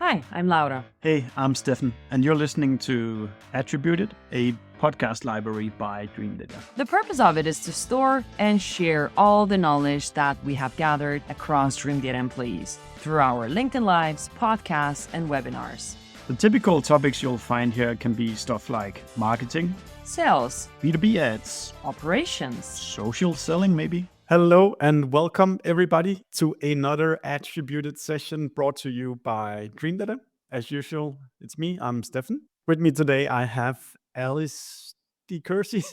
Hi, I'm Laura. Hey, I'm Stefan, and you're listening to Attributed, a podcast library by Dreamdata. The purpose of it is to store and share all the knowledge that we have gathered across Dreamdata employees through our LinkedIn Lives, podcasts, and webinars. The typical topics you'll find here can be stuff like marketing, Sales, B2B ads, operations, social selling maybe. Hello and welcome everybody to another Attributed session brought to you by Dreamdata. As usual, it's me, I'm Stefan. With me today I have Alice de Courcy.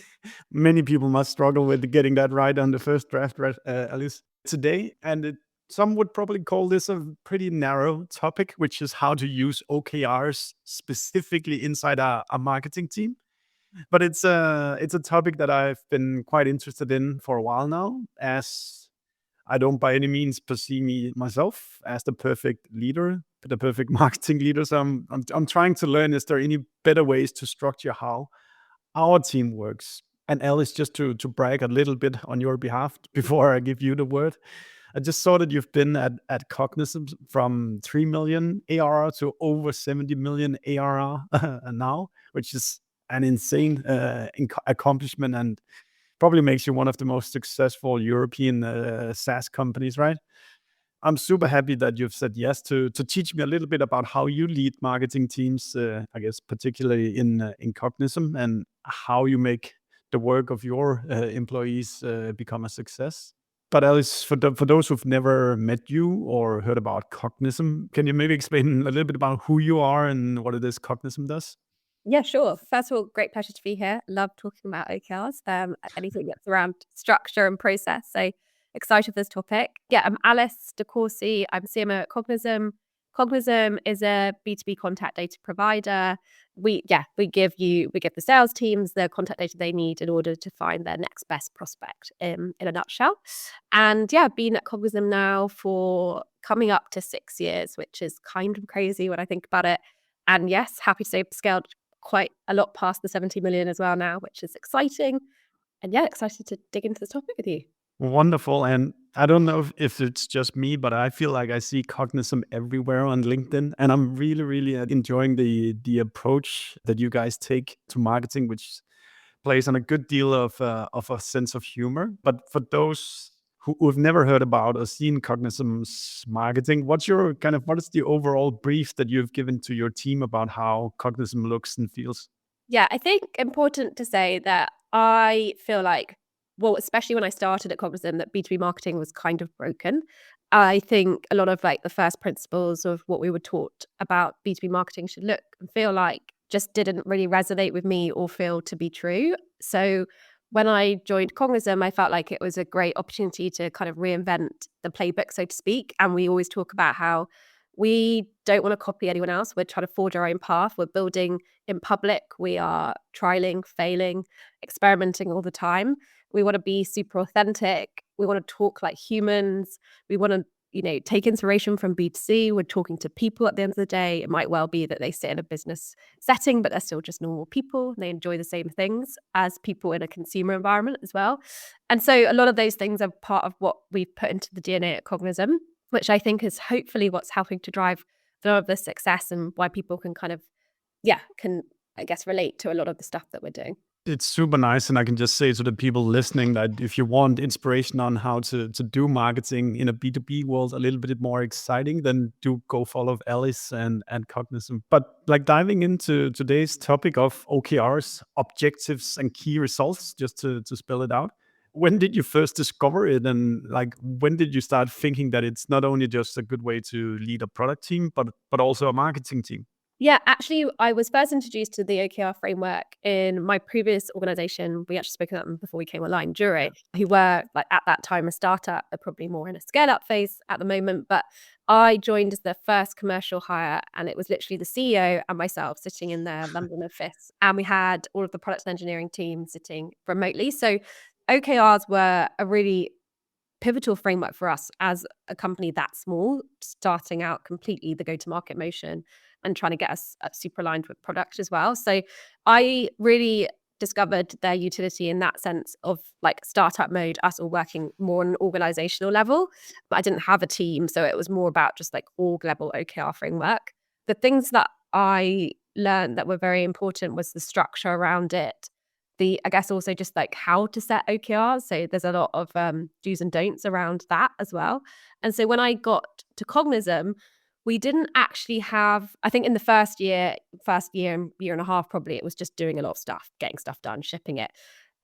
Many people must struggle with getting that right on the first draft, Alice. Today, some would probably call this a pretty narrow topic, which is how to use OKRs specifically inside a marketing team. But it's a topic that I've been quite interested in for a while now, as I don't by any means perceive me myself as the perfect leader, the perfect marketing leader. So I'm trying to learn, is there any better ways to structure how our team works? And Alice, just to brag a little bit on your behalf before I give you the word, I just saw that you've been at Cognism from 3 million ARR to over 70 million ARR now, which is an insane accomplishment and probably makes you one of the most successful European SaaS companies, right? I'm super happy that you've said yes to teach me a little bit about how you lead marketing teams, I guess particularly in Cognism, and how you make the work of your employees become a success. But Alice, for those who've never met you or heard about Cognism, can you maybe explain a little bit about who you are and what it is Cognism does? Yeah, sure. First of all, great pleasure to be here. Love talking about OKRs, anything that's around structure and process. So excited for this topic. Yeah, I'm Alice de Courcy. I'm CMO at Cognism. Cognism is a B2B contact data provider. We give the sales teams the contact data they need in order to find their next best prospect in a nutshell. And yeah, I've been at Cognism now for coming up to 6 years, which is kind of crazy when I think about it. And yes, happy to say scaled quite a lot past the 70 million as well now, which is exciting. And yeah, excited to dig into this topic with you. Wonderful. And I don't know if it's just me, but I feel like I see Cognism everywhere on LinkedIn. And I'm really, really enjoying the approach that you guys take to marketing, which plays on a good deal of a sense of humor. But for those who've never heard about or seen Cognism's marketing, what is the overall brief that you've given to your team about how Cognism looks and feels? Yeah, I think important to say that I feel like, well, especially when I started at Cognism, that B2B marketing was kind of broken. I think a lot of like the first principles of what we were taught about B2B marketing should look and feel like just didn't really resonate with me or feel to be true. So when I joined Cognism, I felt like it was a great opportunity to kind of reinvent the playbook, so to speak. And we always talk about how we don't want to copy anyone else. We're trying to forge our own path. We're building in public. We are trialing, failing, experimenting all the time. We want to be super authentic. We want to talk like humans. We want to, take inspiration from B2C. We're talking to people at the end of the day. It might well be that they sit in a business setting, but they're still just normal people. They enjoy the same things as people in a consumer environment as well. And so a lot of those things are part of what we've put into the DNA at Cognism, which I think is hopefully what's helping to drive a lot of the success and why people can relate to a lot of the stuff that we're doing. It's super nice. And I can just say to the people listening that if you want inspiration on how to do marketing in a B2B world a little bit more exciting, then do go follow Alice and Cognism. But like diving into today's topic of OKRs, objectives and key results, just to spell it out. When did you first discover it? And like, when did you start thinking that it's not only just a good way to lead a product team, but also a marketing team? Yeah, actually, I was first introduced to the OKR framework in my previous organization. We actually spoke about them before we came online, Jure, who were like at that time a startup. They're probably more in a scale-up phase at the moment. But I joined as the first commercial hire, and it was literally the CEO and myself sitting in their London office. And we had all of the product and engineering team sitting remotely. So OKRs were a really pivotal framework for us as a company that small, starting out completely the go-to-market motion and trying to get us super aligned with product as well. So I really discovered their utility in that sense of like startup mode, us all working more on an organizational level. But I didn't have a team, so it was more about just like org level OKR framework. the things that I learned that were very important was the structure around it. I guess also just like how to set OKRs. So there's a lot of do's and don'ts around that as well. And so when I got to Cognism, we didn't actually have, I think in the first year and year and a half, probably it was just doing a lot of stuff, getting stuff done, shipping it.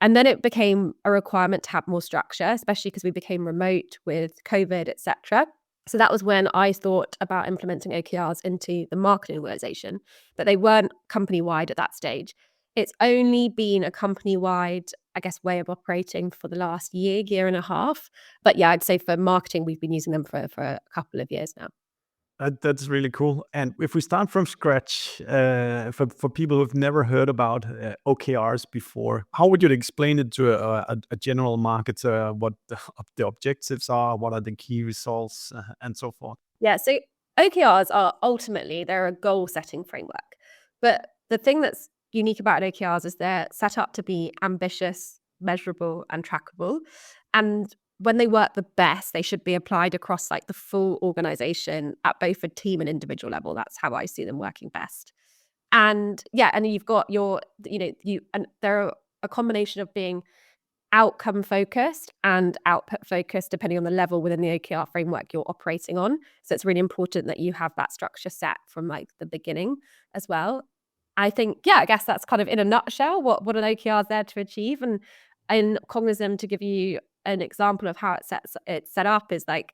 And then it became a requirement to have more structure, especially because we became remote with COVID, etc. So that was when I thought about implementing OKRs into the marketing organization, but they weren't company-wide at that stage. It's only been a company-wide, I guess, way of operating for the last year and a half. But yeah, I'd say for marketing, we've been using them for a couple of years now. That's really cool. And if we start from scratch, for people who've never heard about OKRs before, how would you explain it to a general marketer? What the objectives are, what are the key results, and so forth? Yeah, so OKRs are ultimately, they're a goal-setting framework. But the thing that's unique about OKRs is they're set up to be ambitious, measurable, and trackable. And when they work the best, they should be applied across like the full organization at both a team and individual level. That's how I see them working best. And yeah, and you've got and they're a combination of being outcome focused and output focused, depending on the level within the OKR framework you're operating on. So it's really important that you have that structure set from like the beginning as well. I think, yeah, I guess that's kind of in a nutshell what an OKR is there to achieve. And in Cognism, to give you an example of how it's set up is like,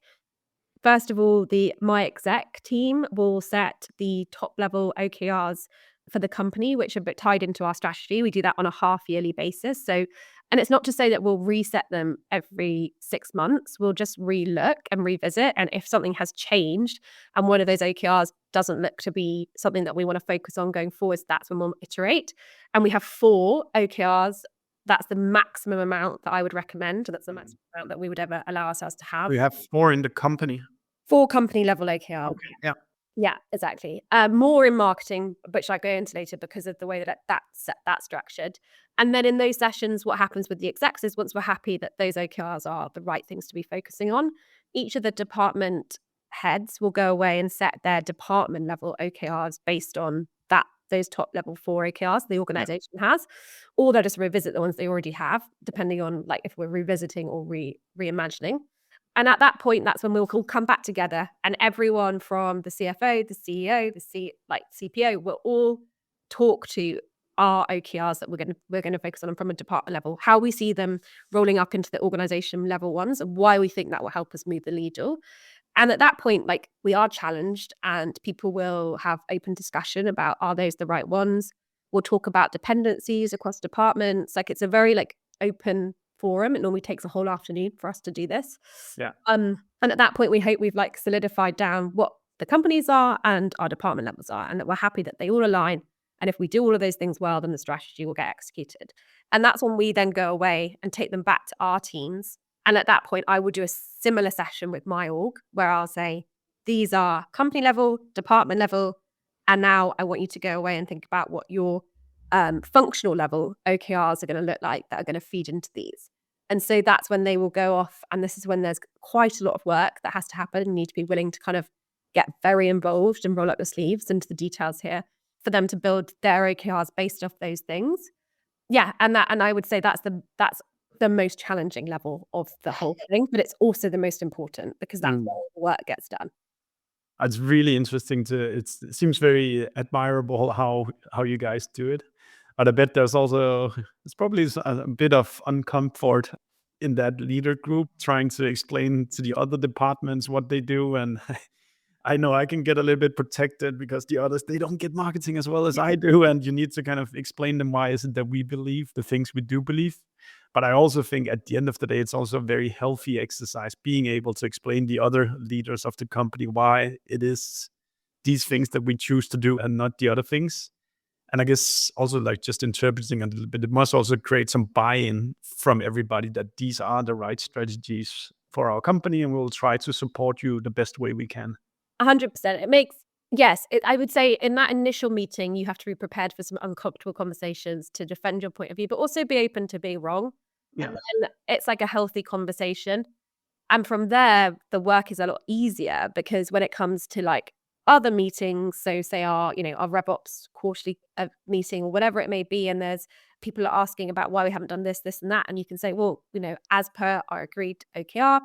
first of all, my exec team will set the top level OKRs for the company, which are a bit tied into our strategy. We do that on a half yearly basis. So, and it's not to say that we'll reset them every 6 months. We'll just relook and revisit. And if something has changed and one of those OKRs doesn't look to be something that we want to focus on going forwards, that's when we'll iterate. And we have 4 OKRs. That's the maximum amount that I would recommend. That's the maximum amount that we would ever allow ourselves to have. We have 4 in the company. 4 company level OKR. Okay. Yeah. Yeah, exactly. More in marketing, which I go into later because of the way that's structured. And then in those sessions, what happens with the execs is once we're happy that those OKRs are the right things to be focusing on, each of the department heads will go away and set their department level OKRs based on those top level 4 OKRs the organization has, or they'll just revisit the ones they already have, depending on like if we're revisiting or reimagining. And at that point, that's when we'll all come back together, and everyone from the CFO, the CEO, CPO will all talk to our OKRs that we're going to focus on from a department level, how we see them rolling up into the organization level ones, and why we think that will help us move the needle. And at that point, like, we are challenged, and people will have open discussion about, are those the right ones? We'll talk about dependencies across departments. Like, it's a very like open forum. It normally takes a whole afternoon for us to do this. Yeah. And at that point, we hope we've like solidified down what the companies are and our department levels are, and that we're happy that they all align. And if we do all of those things well, then the strategy will get executed. And that's when we then go away and take them back to our teams. And at that point, I will do a similar session with my org where I'll say, these are company level, department level, and now I want you to go away and think about what your functional level OKRs are going to look like that are going to feed into these. And so that's when they will go off. And this is when there's quite a lot of work that has to happen. You need to be willing to kind of get very involved and roll up your sleeves into the details here for them to build their OKRs based off those things. Yeah, and I would say that's the most challenging level of the whole thing, but it's also the most important because that's where all the work gets done. It's really interesting it seems very admirable how you guys do it. But I bet there's probably a bit of uncomfort in that leader group trying to explain to the other departments what they do. And I know I can get a little bit protected because the others, they don't get marketing as well as I do. And you need to kind of explain them why is it that we believe the things we do believe. But I also think at the end of the day, it's also a very healthy exercise being able to explain the other leaders of the company why it is these things that we choose to do and not the other things. And I guess also like just interpreting a little bit, it must also create some buy-in from everybody that these are the right strategies for our company and we'll try to support you the best way we can. 100%. It makes, yes, I would say in that initial meeting, you have to be prepared for some uncomfortable conversations to defend your point of view, but also be open to being wrong. Yeah. And it's like a healthy conversation. And from there, the work is a lot easier because when it comes to like other meetings, so say our RevOps quarterly meeting or whatever it may be, and there's people are asking about why we haven't done this, and that, and you can say, well, as per our agreed OKR,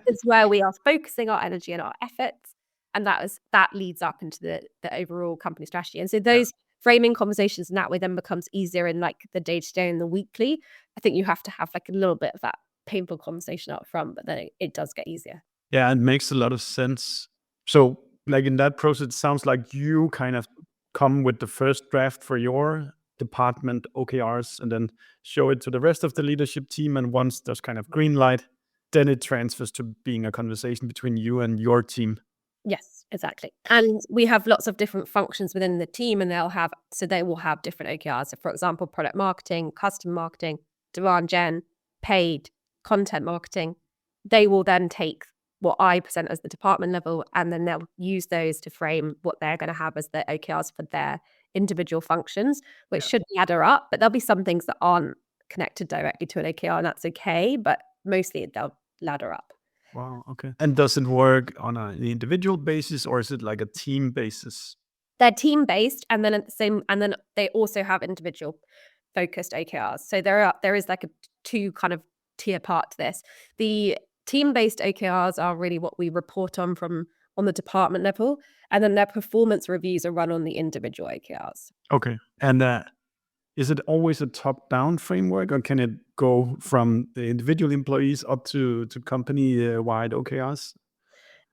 is where we are focusing our energy and our efforts, and that leads up into the overall company strategy. And so those framing conversations in that way then becomes easier in like the day-to-day and the weekly. I think you have to have like a little bit of that painful conversation up front, but then it does get easier. Yeah, it makes a lot of sense. So, like in that process, it sounds like you kind of come with the first draft for your department OKRs and then show it to the rest of the leadership team. And once there's kind of green light, then it transfers to being a conversation between you and your team. Yes, exactly. And we have lots of different functions within the team, and they will have different OKRs. So for example, product marketing, custom marketing, demand gen, paid, content marketing. They will then take what I present as the department level, and then they'll use those to frame what they're going to have as their OKRs for their individual functions, which should ladder up. But there'll be some things that aren't connected directly to an OKR, and that's okay. But mostly they'll ladder up. Wow. Okay. And does it work on an individual basis or is it like a team basis? They're team based, and then they also have individual focused OKRs. So there is like a two kind of tier part to this. The team based OKRs are really what we report on the department level, and then their performance reviews are run on the individual OKRs. Okay. And is it always a top down framework or can it go from the individual employees up to company wide OKRs?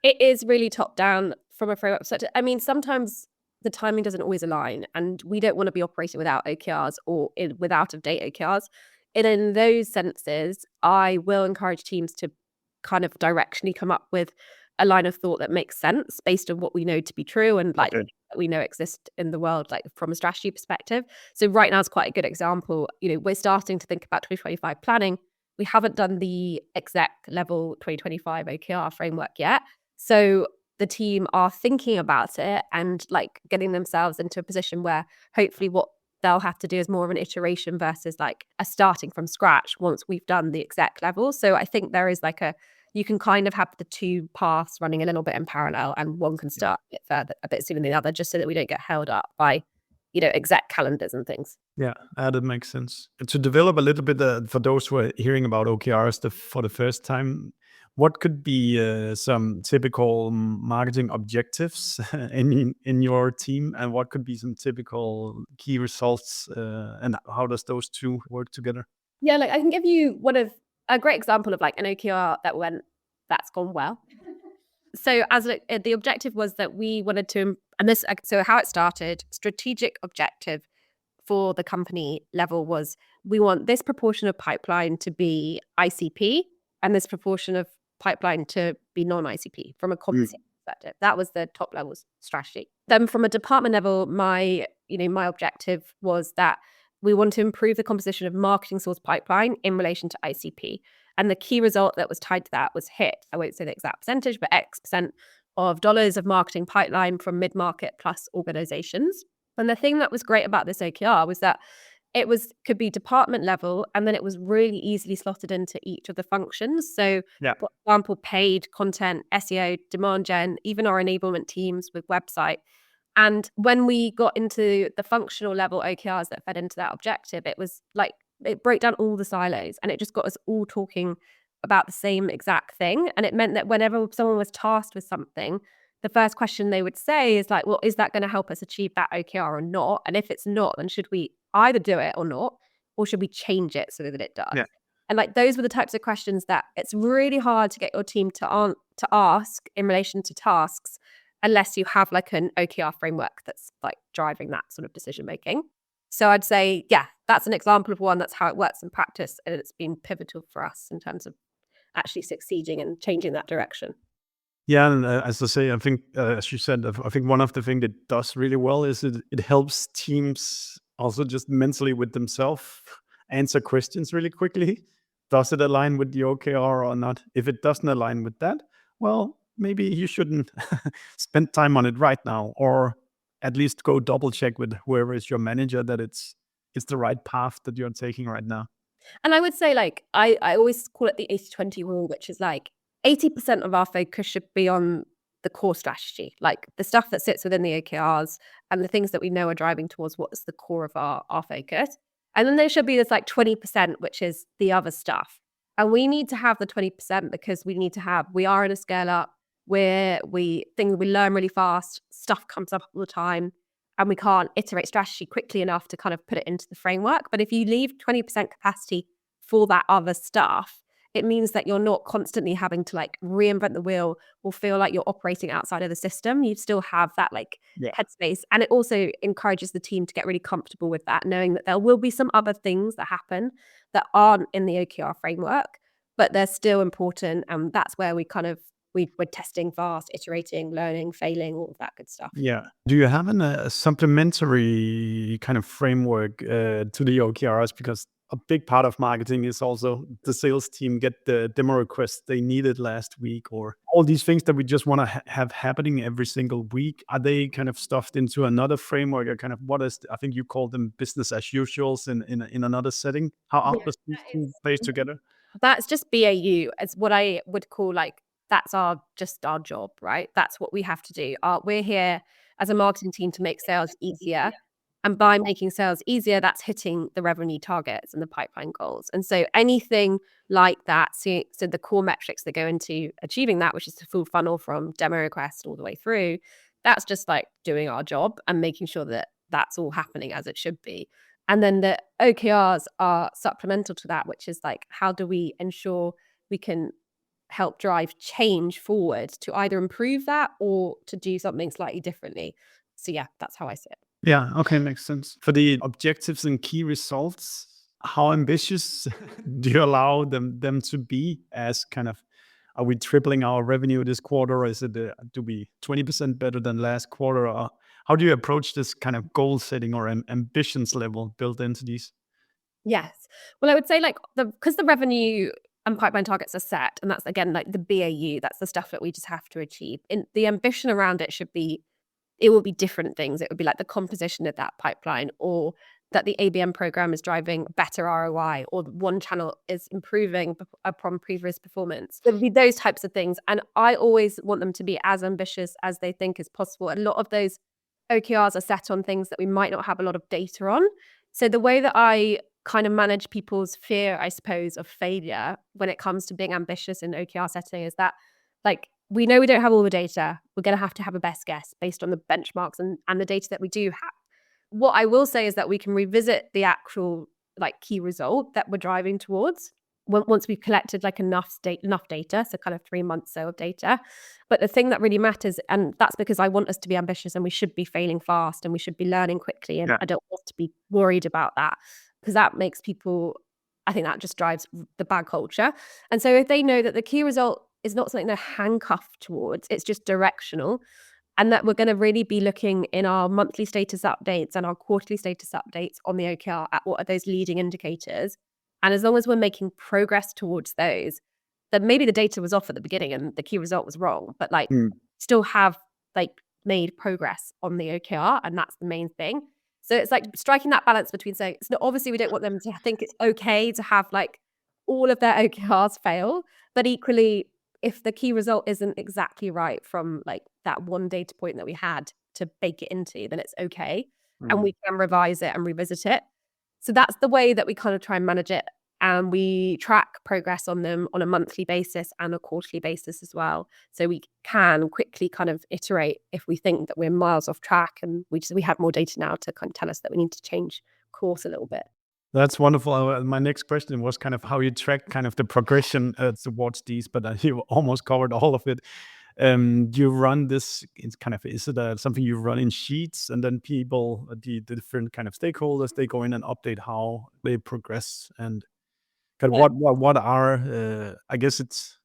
It is really top down from a framework perspective. I mean, sometimes the timing doesn't always align, and we don't want to be operating without OKRs or with out of date OKRs. And in those senses, I will encourage teams to kind of directionally come up with a line of thought that makes sense based on what we know to be true and like that we know exist in the world, like from a strategy perspective. So right now is quite a good example. We're starting to think about 2025 planning. We haven't done the exec level 2025 OKR framework yet. So the team are thinking about it and like getting themselves into a position where hopefully what they'll have to do is more of an iteration versus like a starting from scratch once we've done the exec level. So I think there is like you can kind of have the two paths running a little bit in parallel, and one can start a bit sooner than the other, just so that we don't get held up by, exec calendars and things. Yeah, that makes sense. To develop a little bit for those who are hearing about OKRs for the first time, what could be some typical marketing objectives in your team, and what could be some typical key results, and how does those two work together? Yeah, like I can give you a great example of like an OKR that's gone well. So the objective was that we wanted to, so how it started, strategic objective for the company level was we want this proportion of pipeline to be ICP and this proportion of pipeline to be non-ICP from a competency perspective. That was the top level strategy. Then from a department level, my objective was that we want to improve the composition of marketing source pipeline in relation to ICP. And the key result that was tied to that was hit, I won't say the exact percentage, but X% of dollars of marketing pipeline from mid-market plus organizations. And the thing that was great about this OKR was that could be department level, and then it was really easily slotted into each of the functions. So, for example, paid, content, SEO, demand gen, even our enablement teams with website. And when we got into the functional level OKRs that fed into that objective, it was like it broke down all the silos, and it just got us all talking about the same exact thing. And it meant that whenever someone was tasked with something, the first question they would say is like, well, is that going to help us achieve that OKR or not? And if it's not, then should we either do it or not, or should we change it so that it does? Yeah. And like those were the types of questions that it's really hard to get your team to ask in relation to tasks unless you have like an OKR framework that's like driving that sort of decision making. So I'd say, yeah, that's an example of one. That's how it works in practice, and it's been pivotal for us in terms of actually succeeding and changing that direction. Yeah, and as I say, I think, as you said, I think one of the things that does really well is it helps teams also just mentally with themselves answer questions really quickly. Does it align with the OKR or not? If it doesn't align with that, well, maybe you shouldn't spend time on it right now, or at least go double check with whoever is your manager that it's the right path that you're taking right now. And I would say, like, I always call it the 80-20 rule, which is like 80% of our focus should be on the core strategy, like the stuff that sits within the OKRs and the things that we know are driving towards what's the core of our focus. And then there should be this like 20%, which is the other stuff. And we need to have the 20% because we are in a scale up where we learn really fast, stuff comes up all the time, and we can't iterate strategy quickly enough to kind of put it into the framework. But if you leave 20% capacity for that other stuff, it means that you're not constantly having to like reinvent the wheel or feel like you're operating outside of the system. You still have that like headspace. And it also encourages the team to get really comfortable with that, knowing that there will be some other things that happen that aren't in the OKR framework, but they're still important. And that's where we're testing fast, iterating, learning, failing, all of that good stuff. Yeah. Do you have a supplementary kind of framework to the OKRs? Because a big part of marketing is also the sales team get the demo requests they needed last week, or all these things that we just want to have happening every single week. Are they kind of stuffed into another framework, or kind of I think you call them business as usuals in another setting? How does these two play together? That's just BAU. It's what I would call like, that's just our job, right? That's what we have to do. We're here as a marketing team to make sales easier. And by making sales easier, that's hitting the revenue targets and the pipeline goals. And so anything like that, so the core metrics that go into achieving that, which is the full funnel from demo request all the way through, that's just like doing our job and making sure that that's all happening as it should be. And then the OKRs are supplemental to that, which is like, how do we ensure we can help drive change forward to either improve that or to do something slightly differently? So yeah, that's how I see it. Yeah, okay, makes sense. For the objectives and key results, how ambitious do you allow them to be? As kind of, are we tripling our revenue this quarter, or is it do we 20% better than last quarter? Or how do you approach this kind of goal setting or ambitions level built into these? Yes. Well, I would say like because the revenue and pipeline targets are set, and that's again like the BAU, that's the stuff that we just have to achieve. And the ambition around it will be different things. It would be like the composition of that pipeline, or that the ABM program is driving better ROI, or one channel is improving upon previous performance. There would be those types of things. And I always want them to be as ambitious as they think is possible. A lot of those OKRs are set on things that we might not have a lot of data on. So the way that I kind of manage people's fear, I suppose, of failure when it comes to being ambitious in OKR setting is that, like, we know we don't have all the data. We're going to have a best guess based on the benchmarks and the data that we do have. What I will say is that we can revisit the actual like key result that we're driving towards once we've collected like enough data, so kind of 3 months so of data. But the thing that really matters, and that's because I want us to be ambitious and we should be failing fast and we should be learning quickly, and I don't want to be worried about that, because that makes people, I think that just drives the bad culture. And so if they know that the key result is not something they're handcuffed towards, it's just directional, and that we're going to really be looking in our monthly status updates and our quarterly status updates on the OKR at what are those leading indicators. And as long as we're making progress towards those, then maybe the data was off at the beginning and the key result was wrong, but like still have like made progress on the OKR, and that's the main thing. So it's like striking that balance between saying, it's not, obviously we don't want them to think it's okay to have like all of their OKRs fail, but equally, if the key result isn't exactly right from like that one data point that we had to bake it into, then it's okay. And we can revise it and revisit it. So that's the way that we kind of try and manage it. And we track progress on them on a monthly basis and a quarterly basis as well. So we can quickly kind of iterate if we think that we're miles off track, and we have more data now to kind of tell us that we need to change course a little bit. That's wonderful. My next question was kind of how you track kind of the progression towards these, but you almost covered all of it. You run this, it's kind of, is it something you run in sheets, and then people, the different kind of stakeholders, they go in and update how they progress, and kind of what are, I guess it's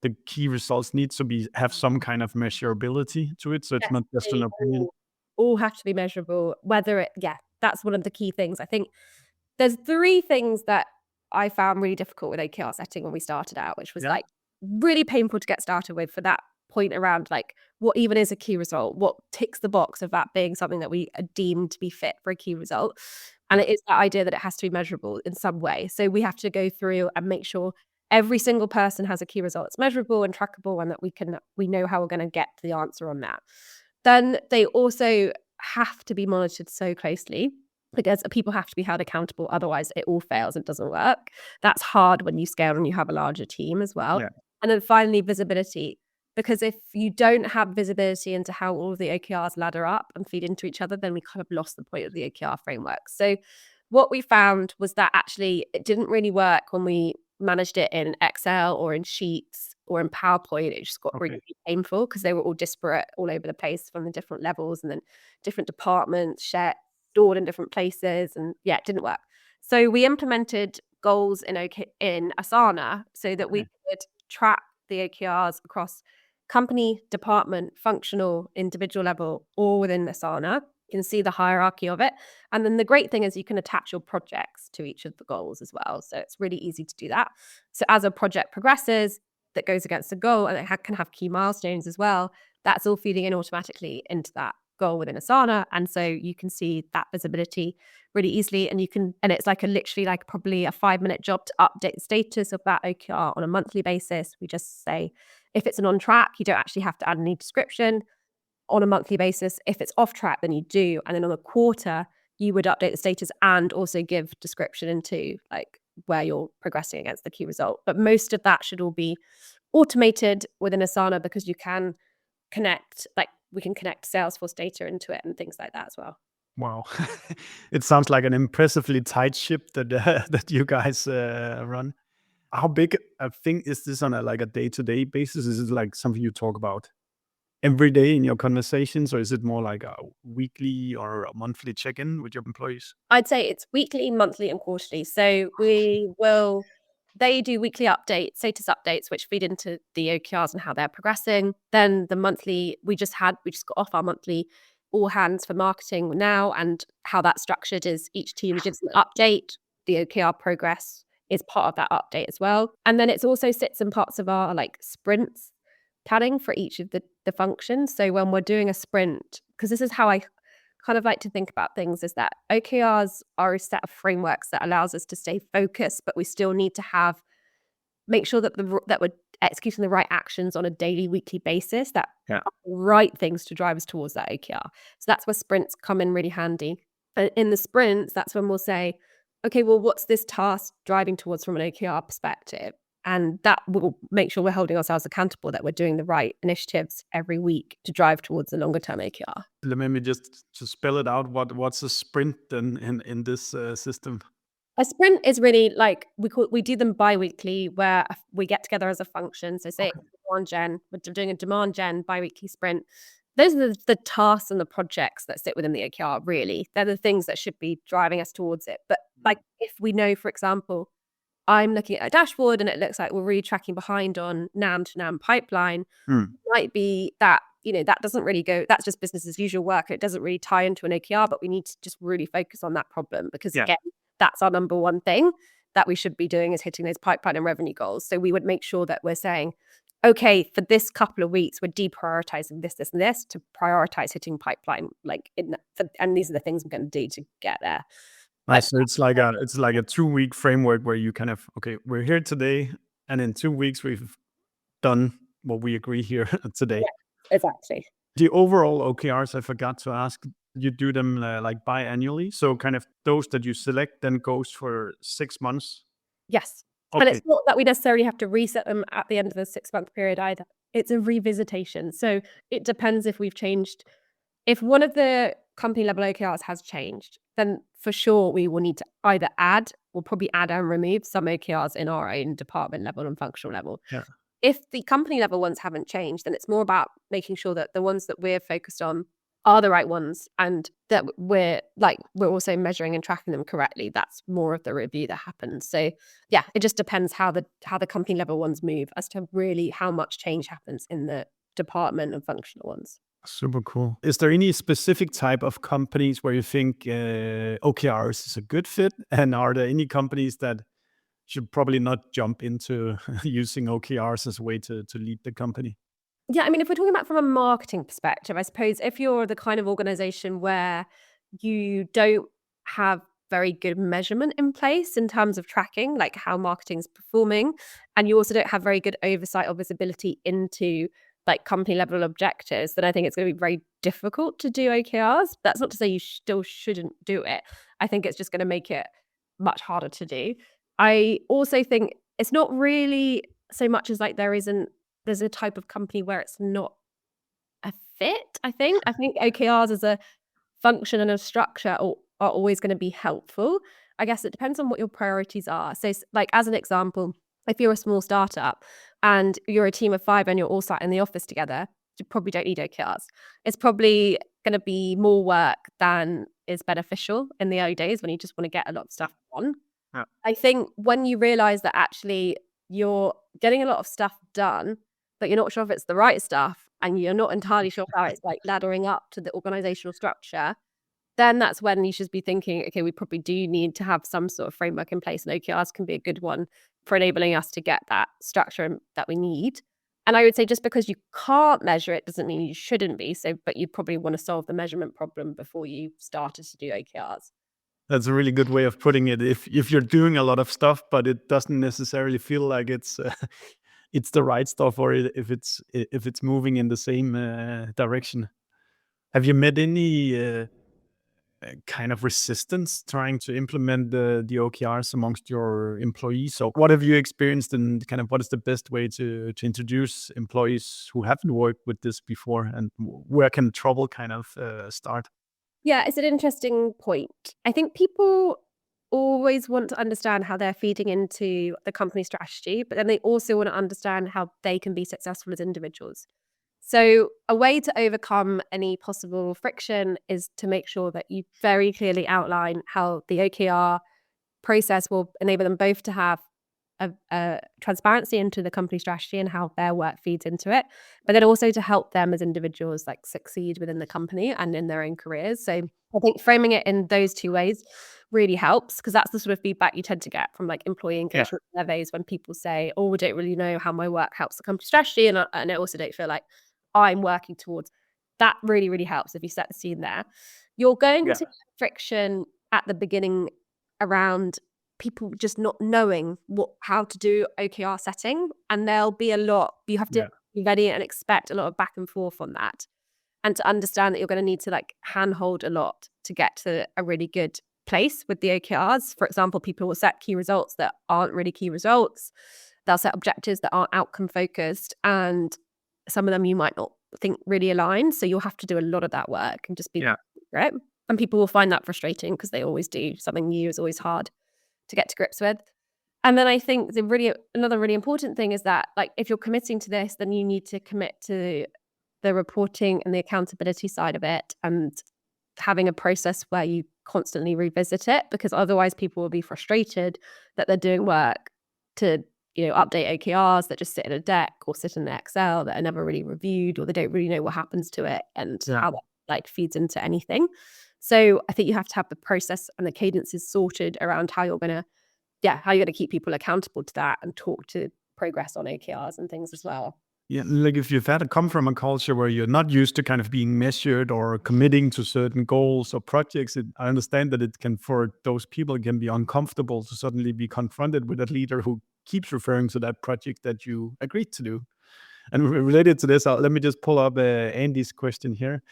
the key results need to have some kind of measurability to it. So it's not just an opinion. All have to be measurable, that's one of the key things. I think there's 3 things that I found really difficult with OKR setting when we started out, which was like really painful to get started with, for that point around like what even is a key result, what ticks the box of that being something that we are deemed to be fit for a key result. And it is that idea that it has to be measurable in some way. So we have to go through and make sure every single person has a key result that's measurable and trackable, and that we know how we're going to get the answer on that. Then they also have to be monitored so closely, because people have to be held accountable. Otherwise, it all fails and doesn't work. That's hard when you scale and you have a larger team as well. Yeah. And then finally, visibility. Because if you don't have visibility into how all of the OKRs ladder up and feed into each other, then we kind of lost the point of the OKR framework. So what we found was that actually it didn't really work when we managed it in Excel or in Sheets or in PowerPoint. It just got really painful because they were all disparate all over the place from the different levels, and then different departments stored in different places. And yeah, it didn't work. So we implemented goals in Asana so that we could track the OKRs across company, department, functional, individual level, all within Asana. You can see the hierarchy of it. And then the great thing is you can attach your projects to each of the goals as well. So it's really easy to do that. So as a project progresses that goes against a goal, and it can have key milestones as well, that's all feeding in automatically into that goal within Asana. And so you can see that visibility really easily. And it's like probably a 5-minute job to update the status of that OKR on a monthly basis. We just say, if it's an on track, you don't actually have to add any description on a monthly basis. If it's off track, then you do. And then on a quarter, you would update the status and also give description into like where you're progressing against the key result. But most of that should all be automated within Asana, because you can connect, like we can connect Salesforce data into it and things like that as well. Wow. It sounds like an impressively tight ship that that you guys run. How big a thing is this on a day-to-day basis? Is it like something you talk about every day in your conversations, or is it more like a weekly or a monthly check-in with your employees? I'd say it's weekly, monthly, and quarterly. So they do weekly updates, status updates, which feed into the OKRs and how they're progressing. Then the monthly, we just got off our monthly all hands for marketing now, and how that's structured is each team gives an update. The OKR progress is part of that update as well. And then it also sits in parts of our like sprints planning for each of the functions. So when we're doing a sprint, because this is how I kind of like to think about things, is that OKRs are a set of frameworks that allows us to stay focused, but we still need to make sure that we're executing the right actions on a daily, weekly basis, that are the right things to drive us towards that OKR. So that's where sprints come in really handy. And in the sprints, that's when we'll say, okay, well, what's this task driving towards from an OKR perspective? And that will make sure we're holding ourselves accountable, that we're doing the right initiatives every week to drive towards the longer term OKR. Let me just to spell it out. What's a sprint then in this system? A sprint is really like we do them bi-weekly, where we get together as a function. So say demand gen, we're doing a demand gen bi-weekly sprint. Those are the tasks and the projects that sit within the OKR, really. They're the things that should be driving us towards it. But like if we know, for example, I'm looking at a dashboard and it looks like we're really tracking behind on NAM to NAM pipeline, it might be that, that doesn't really go, that's just business as usual work. It doesn't really tie into an OKR, but we need to just really focus on that problem, because again, that's our number one thing that we should be doing, is hitting those pipeline and revenue goals. So we would make sure that we're saying, okay, for this couple of weeks, we're deprioritizing this, and this to prioritize hitting pipeline, and these are the things we're going to do to get there. Nice. So it's like a 2-week framework where you kind of, okay, we're here today, and in 2 weeks we've done what we agree here today. Yeah, exactly. The overall OKRs, I forgot to ask, you do them like biannually. So kind of those that you select then goes for 6 months. Yes. Okay. And it's not that we necessarily have to reset them at the end of the 6-month period either. It's a revisitation. So it depends if we've changed. If one of the company level OKRs has changed, then for sure we will need to either we'll probably add and remove some OKRs in our own department level and functional level. Yeah. If the company level ones haven't changed, then it's more about making sure that the ones that we're focused on are the right ones, and that we're also measuring and tracking them correctly. That's more of the review that happens. So yeah, it just depends how the company level ones move as to really how much change happens in the department and functional ones. Super cool. Is there any specific type of companies where you think OKRs is a good fit? And are there any companies that should probably not jump into using OKRs as a way to lead the company? Yeah, I mean, if we're talking about from a marketing perspective, I suppose if you're the kind of organization where you don't have very good measurement in place in terms of tracking, like how marketing's performing. And you also don't have very good oversight or visibility into like company level objectives, then I think it's going to be very difficult to do OKRs. That's not to say you still shouldn't do it. I think it's just going to make it much harder to do. I also think it's not really so much as like there's a type of company where it's not a fit. I think OKRs as a function and a structure are always going to be helpful. I guess it depends on what your priorities are. So like as an example, if you're a small startup and you're a team of 5 and you're all sat in the office together, you probably don't need OKRs. It's probably going to be more work than is beneficial in the early days when you just want to get a lot of stuff done. Yeah. I think when you realize that actually you're getting a lot of stuff done, but you're not sure if it's the right stuff and you're not entirely sure how it's like laddering up to the organizational structure, then that's when you should be thinking, okay, we probably do need to have some sort of framework in place, and OKRs can be a good one for enabling us to get that structure that we need. And I would say just because you can't measure it doesn't mean you shouldn't be. So, but you probably want to solve the measurement problem before you started to do OKRs. That's a really good way of putting it. If you're doing a lot of stuff, but it doesn't necessarily feel like it's it's the right stuff, or if it's moving in the same direction. Have you met any kind of resistance trying to implement the OKRs amongst your employees? So what have you experienced, and kind of what is the best way to introduce employees who haven't worked with this before, and where can trouble kind of start? Yeah, it's an interesting point. I think people always want to understand how they're feeding into the company strategy, but then they also want to understand how they can be successful as individuals. So a way to overcome any possible friction is to make sure that you very clearly outline how the OKR process will enable them both to have a transparency into the company strategy and how their work feeds into it, but then also to help them as individuals like succeed within the company and in their own careers. So I think framing it in those two ways really helps, because that's the sort of feedback you tend to get from like employee engagement surveys when people say, oh, we don't really know how my work helps the company strategy, and I also don't feel like I'm working towards that. Really, really helps if you set the scene there. You're going to get friction at the beginning around people just not knowing how to do OKR setting, and there'll be a lot. You have to be ready and expect a lot of back and forth on that, and to understand that you're going to need to like handhold a lot to get to a really good place with the OKRs. For example, people will set key results that aren't really key results. They'll set objectives that aren't outcome focused, and some of them you might not think really align. So you'll have to do a lot of that work and just be right. And people will find that frustrating because they always do. Something new is always hard to get to grips with. And then I think another really important thing is that like if you're committing to this, then you need to commit to the reporting and the accountability side of it, and having a process where you constantly revisit it, because otherwise people will be frustrated that they're doing work to update OKRs that just sit in a deck or sit in an Excel that are never really reviewed, or they don't really know what happens to it and how that like feeds into anything. So I think you have to have the process and the cadences sorted around how you're going to keep people accountable to that and talk to progress on OKRs and things as well. Yeah, like if you've had to come from a culture where you're not used to kind of being measured or committing to certain goals or projects, I understand that it can, for those people, it can be uncomfortable to suddenly be confronted with a leader who keeps referring to that project that you agreed to do. And related to this, let me just pull up Andy's question here.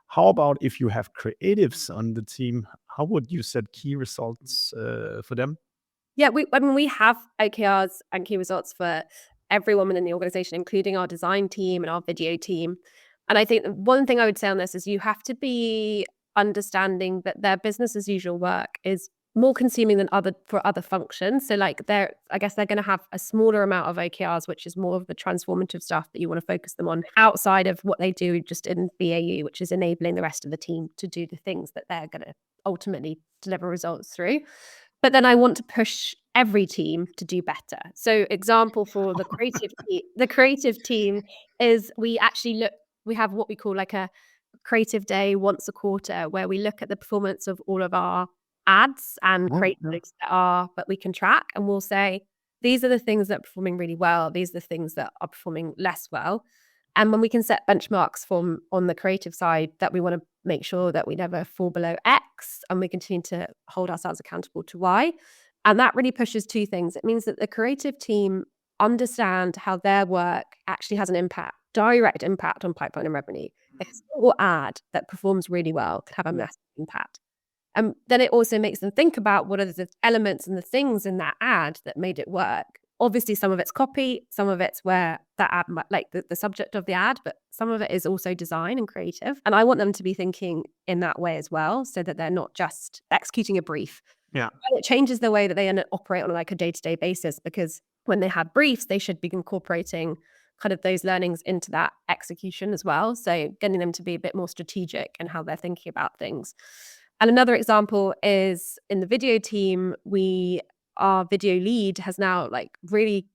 How about if you have creatives on the team? How would you set key results for them? Yeah, we have OKRs and key results for everyone within the organization, including our design team and our video team. And I think one thing I would say on this is you have to be understanding that their business as usual work is more consuming than for other functions. So like they're going to have a smaller amount of OKRs, which is more of the transformative stuff that you want to focus them on outside of what they do just in BAU, which is enabling the rest of the team to do the things that they're going to ultimately deliver results through. But then I want to push every team to do better. So example for the creative team is we have what we call like a creative day once a quarter, where we look at the performance of all of our ads and creatives that we can track, and we'll say these are the things that are performing really well, these are the things that are performing less well, And when we can set benchmarks from on the creative side that we want to make sure that we never fall below X and we continue to hold ourselves accountable to Y. And that really pushes two things. It means that the creative team understand how their work actually has an impact, direct impact on pipeline and revenue. A single ad that performs really well can have a massive impact. And then it also makes them think about what are the elements and the things in that ad that made it work. Obviously, some of it's copy, some of it's where that ad, like the subject of the ad, but some of it is also design and creative. And I want them to be thinking in that way as well, so that they're not just executing a brief. Yeah. And it changes the way that they operate on like a day-to-day basis, because when they have briefs, they should be incorporating kind of those learnings into that execution as well. So getting them to be a bit more strategic in how they're thinking about things. And another example is in the video team, our video lead has now like really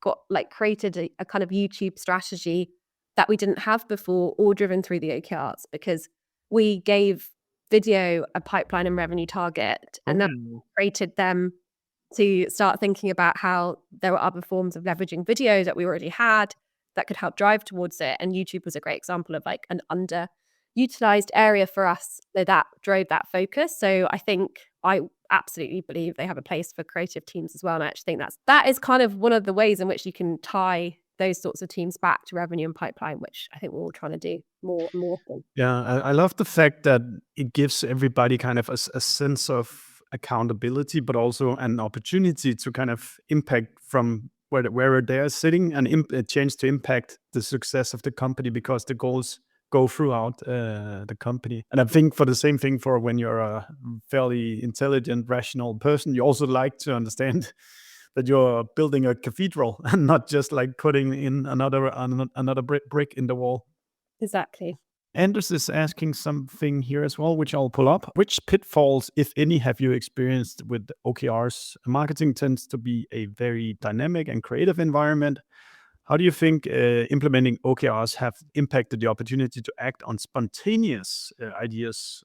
got like created a kind of YouTube strategy that we didn't have before, all driven through the OKRs, because we gave video a pipeline and revenue target, and that created them to start thinking about how there were other forms of leveraging video that we already had that could help drive towards it. And YouTube was a great example of like an underutilized area for us that drove that focus. So I absolutely believe they have a place for creative teams as well. And I actually think that is kind of one of the ways in which you can tie those sorts of teams back to revenue and pipeline, which I think we're all trying to do more and more often. Yeah, I love the fact that it gives everybody kind of a sense of accountability, but also an opportunity to kind of impact from where they are sitting and a chance to impact the success of the company, because the goals go throughout the company. And I think for the same thing, for when you're a fairly intelligent, rational person, you also like to understand that you're building a cathedral and not just like putting in another brick in the wall. Exactly. Anders is asking something here as well, which I'll pull up. Which pitfalls, if any, have you experienced with OKRs? Marketing tends to be a very dynamic and creative environment. How do you think implementing OKRs have impacted the opportunity to act on spontaneous ideas?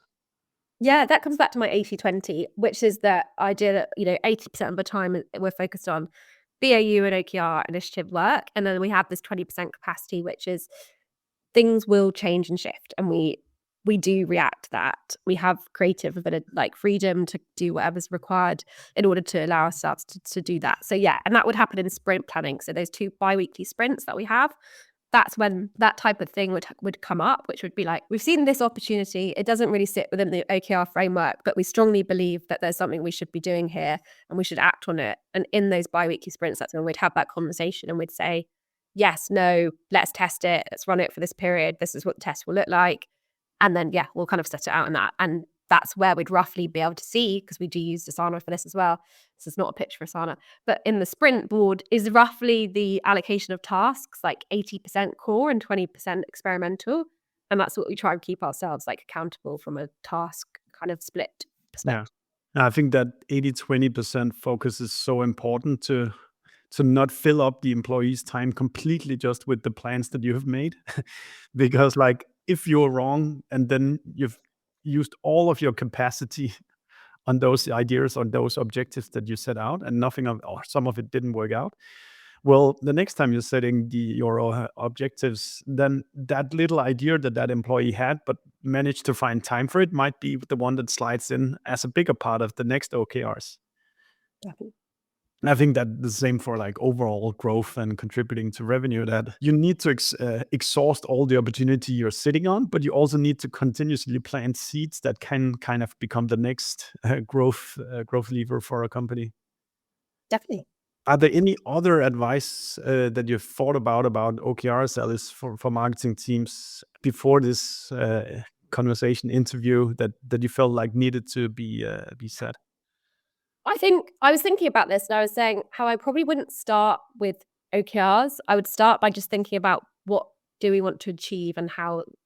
Yeah, that comes back to my 80-20, which is that I did, 80% of the time we're focused on BAU and OKR initiative work. And then we have this 20% capacity, which is things will change and shift. And we do react to that. We have creative, a bit of like freedom to do whatever's required in order to allow ourselves to do that. So yeah, and that would happen in sprint planning. So those 2 bi-weekly sprints that we have, that's when that type of thing would come up, which would be like, we've seen this opportunity. It doesn't really sit within the OKR framework, but we strongly believe that there's something we should be doing here and we should act on it. And in those bi-weekly sprints, that's when we'd have that conversation and we'd say, yes, no, let's test it. Let's run it for this period. This is what the test will look like. And then, yeah, we'll kind of set it out in that. And that's where we'd roughly be able to see, because we do use Asana for this as well. This is not a pitch for Asana, but in the sprint board is roughly the allocation of tasks, like 80% core and 20% experimental. And that's what we try and keep ourselves like accountable from a task kind of split perspective. Yeah, I think that 80-20% focus is so important to not fill up the employees' time completely just with the plans that you have made. Because like if you're wrong and then you've used all of your capacity on those ideas, on those objectives that you set out, and some of it didn't work out, well, the next time you're setting your objectives, then that little idea that employee had but managed to find time for it might be the one that slides in as a bigger part of the next OKRs. Definitely. And I think that the same for like overall growth and contributing to revenue, that you need to exhaust all the opportunity you're sitting on, but you also need to continuously plant seeds that can kind of become the next growth lever for a company. Definitely. Are there any other advice that you've thought about OKRs, Alice, for marketing teams before this conversation interview that you felt like needed to be said? I think I was thinking about this and I was saying how I probably wouldn't start with OKRs. I would start by just thinking about what do we want to achieve and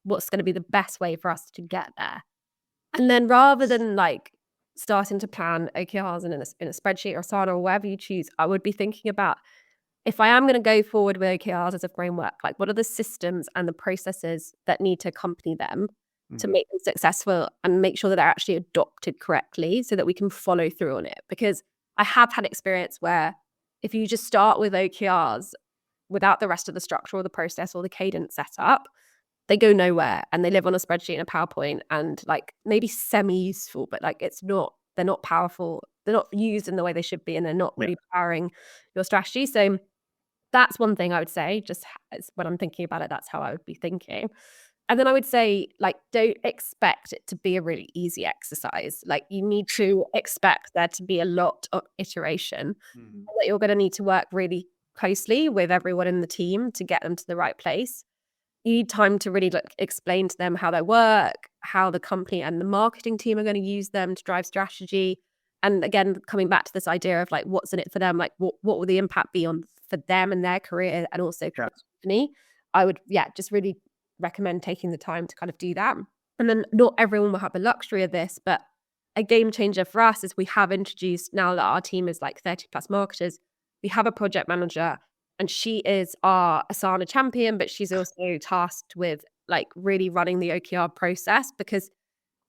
what's going to be the best way for us to get there. And then rather than like starting to plan OKRs in a spreadsheet or Asana or wherever you choose, I would be thinking about, if I am going to go forward with OKRs as a framework, like what are the systems and the processes that need to accompany them to make them successful and make sure that they're actually adopted correctly so that we can follow through on it. Because I have had experience where if you just start with OKRs, without the rest of the structure or the process or the cadence set up, they go nowhere and they live on a spreadsheet and a PowerPoint and like maybe semi-useful, but like they're not powerful. They're not used in the way they should be, and they're not really powering your strategy. So that's one thing I would say, just when I'm thinking about it, that's how I would be thinking. And then I would say, like, don't expect it to be a really easy exercise. Like, you need to expect there to be a lot of iteration, that you're going to need to work really closely with everyone in the team to get them to the right place. You need time to really explain to them how they work, how the company and the marketing team are going to use them to drive strategy. And again, coming back to this idea of like, what's in it for them? Like, what will the impact be on for them and their career, and also for the company? I would, just really recommend taking the time to kind of do that. And then not everyone will have the luxury of this, but a game changer for us is we have introduced, now that our team is like 30 plus marketers, we have a project manager, and she is our Asana champion, but she's also tasked with like really running the OKR process, because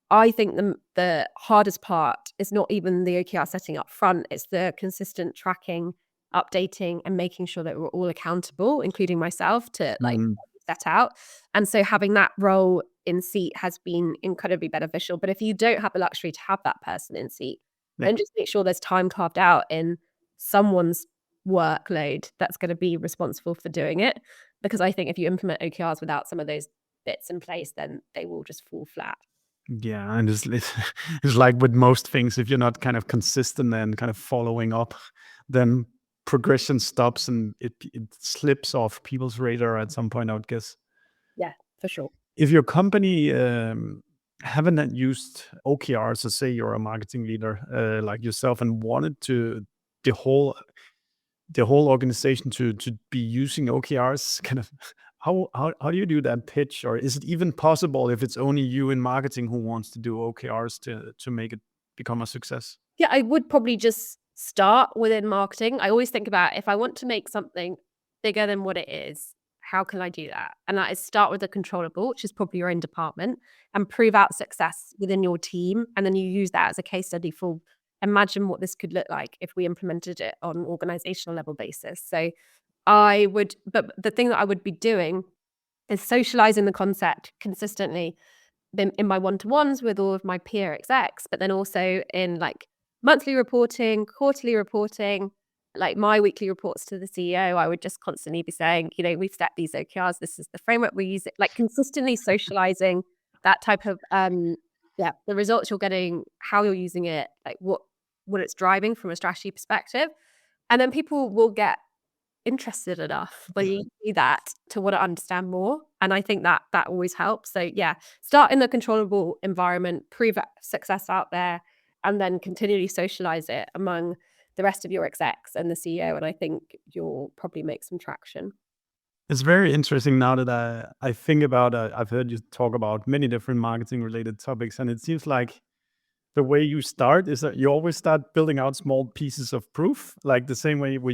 I think the hardest part is not even the OKR setting up front, it's the consistent tracking, updating, and making sure that we're all accountable, including myself, to like set out. And so having that role in seat has been incredibly beneficial. But if you don't have the luxury to have that person in seat, then just make sure there's time carved out in someone's workload that's going to be responsible for doing it. Because I think if you implement OKRs without some of those bits in place, then they will just fall flat. Yeah, and it's like with most things, if you're not kind of consistent and kind of following up, then progression stops and it slips off people's radar at some point, I would guess. Yeah, for sure. If your company haven't used OKRs, so say you're a marketing leader like yourself and wanted to the whole organization to be using OKRs, kind of how do you do that pitch? Or is it even possible if it's only you in marketing who wants to do OKRs to make it become a success? Yeah, I would probably just start within marketing. I always think about, if I want to make something bigger than what it is, how can I do that? And that is start with the controllable, which is probably your own department, and prove out success within your team. And then you use that as a case study for, imagine what this could look like if we implemented it on an organizational level basis. So but the thing that I would be doing is socializing the concept consistently in my one-to-ones with all of my peer execs, but then also in like monthly reporting, quarterly reporting, like my weekly reports to the CEO. I would just constantly be saying, we've set these OKRs, this is the framework we use, it, like consistently socializing that type of the results you're getting, how you're using it, like what it's driving from a strategy perspective. And then people will get interested enough when you see that to want to understand more. And I think that always helps. So start in the controllable environment, prove success out there, and then continually socialize it among the rest of your execs and the CEO. And I think you'll probably make some traction. It's very interesting now that I think about, I've heard you talk about many different marketing related topics, and it seems like the way you start is that you always start building out small pieces of proof, like the same way where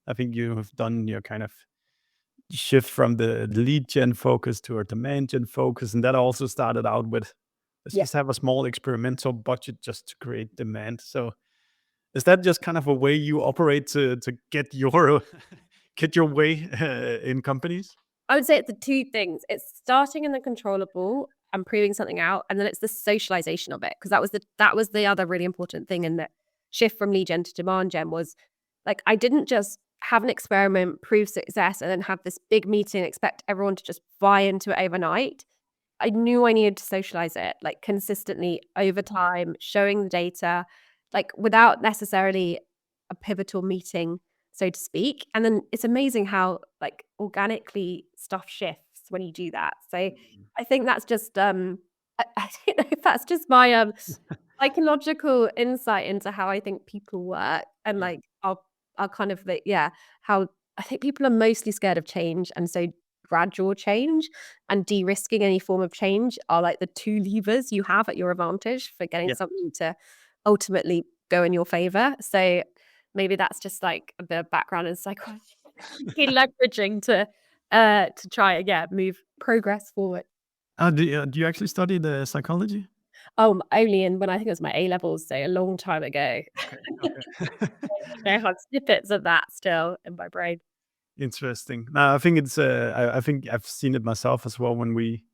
I think you have done your kind of shift from the lead gen focus to a demand gen focus. And that also started out with, let's just have a small experimental budget just to create demand. So is that just kind of a way you operate to get your get your way in companies? I would say it's the two things. It's starting in the controllable and proving something out, and then it's the socialization of it, because that was the other really important thing in the shift from lead gen to demand gen. Was like, I didn't just have an experiment, prove success, and then have this big meeting, expect everyone to just buy into it overnight. I knew I needed to socialize it like consistently over time, showing the data, like without necessarily a pivotal meeting, so to speak. And then it's amazing how like organically stuff shifts when you do that. So I think that's just I don't know if that's just my psychological insight into how I think people work, and like our kind of how I think people are mostly scared of change, and so gradual change and de-risking any form of change are like the two levers you have at your advantage for getting something to ultimately go in your favor. So maybe that's just like a bit of background in psychology, leveraging to try move progress forward. Do you actually study the psychology? Only when I think it was my A-levels, so a long time ago. Okay. I have snippets of that still in my brain. Interesting. Now, I think it's. I think I've seen it myself as well. When we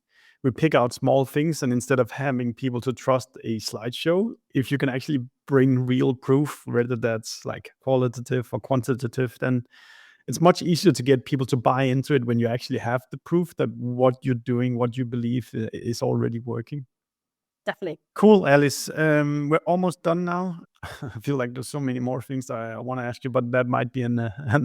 pick out small things, and instead of having people to trust a slideshow, if you can actually bring real proof, whether that's like qualitative or quantitative, then it's much easier to get people to buy into it when you actually have the proof that what you're doing, what you believe is already working. Definitely. Cool, Alice. We're almost done now. I feel like there's so many more things I want to ask you, but that might be an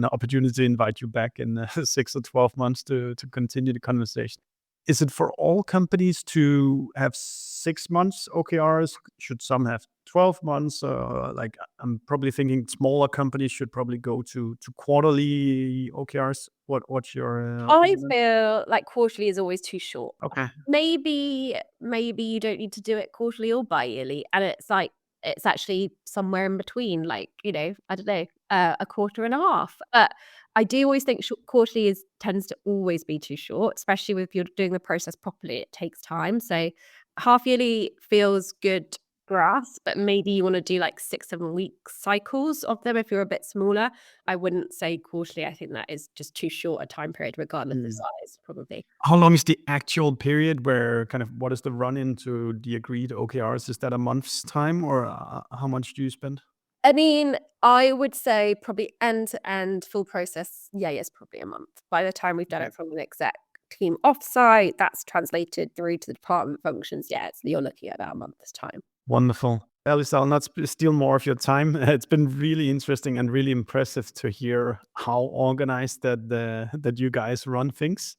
opportunity to invite you back in 6 or 12 months to continue the conversation. Is it for all companies to have 6 months OKRs? Should some have 12 months? Like, I'm probably thinking smaller companies should probably go to quarterly OKRs. What's your I opinion? feel like quarterly is always too short. Okay. Maybe you don't need to do it quarterly or bi-yearly, and it's like it's actually somewhere in between, like, I don't know, a quarter and a half. But I do always think quarterly tends to always be too short, especially if you're doing the process properly. It takes time. So half yearly feels good for us, but maybe you want to do like 6-7 week cycles of them if you're a bit smaller. I wouldn't say quarterly. I think that is just too short a time period, regardless of size, probably. How long is the actual period where kind of what is the run into the agreed OKRs? Is that a month's time, or how much do you spend? I mean, I would say probably end to end full process. Yeah, it's probably a month. By the time we've done it from an exec team offsite, that's translated through to the department functions. Yeah, you're looking at about a month's time. Wonderful. Alice, I'll not steal more of your time. It's been really interesting and really impressive to hear how organized that you guys run things.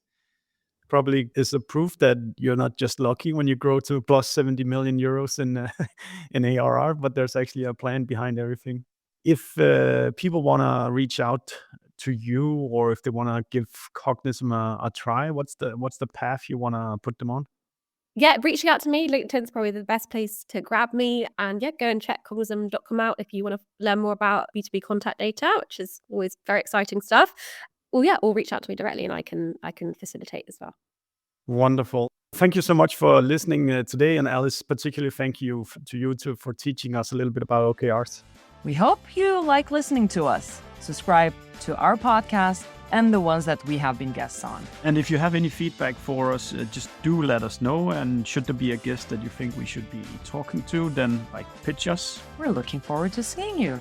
Probably is a proof that you're not just lucky when you grow to plus 70 million euros in ARR, but there's actually a plan behind everything. If people want to reach out to you, or if they want to give Cognism a try, what's the path you want to put them on? Yeah, reaching out to me, LinkedIn's probably the best place to grab me. And yeah, go and check cognism.com out if you want to learn more about B2B contact data, which is always very exciting stuff. Well, yeah, or reach out to me directly and I can facilitate as well. Wonderful. Thank you so much for listening today. And Alice, particularly thank you to you too for teaching us a little bit about OKRs. We hope you like listening to us. Subscribe to our podcast and the ones that we have been guests on. And if you have any feedback for us, just do let us know. And should there be a guest that you think we should be talking to, then pitch us. We're looking forward to seeing you.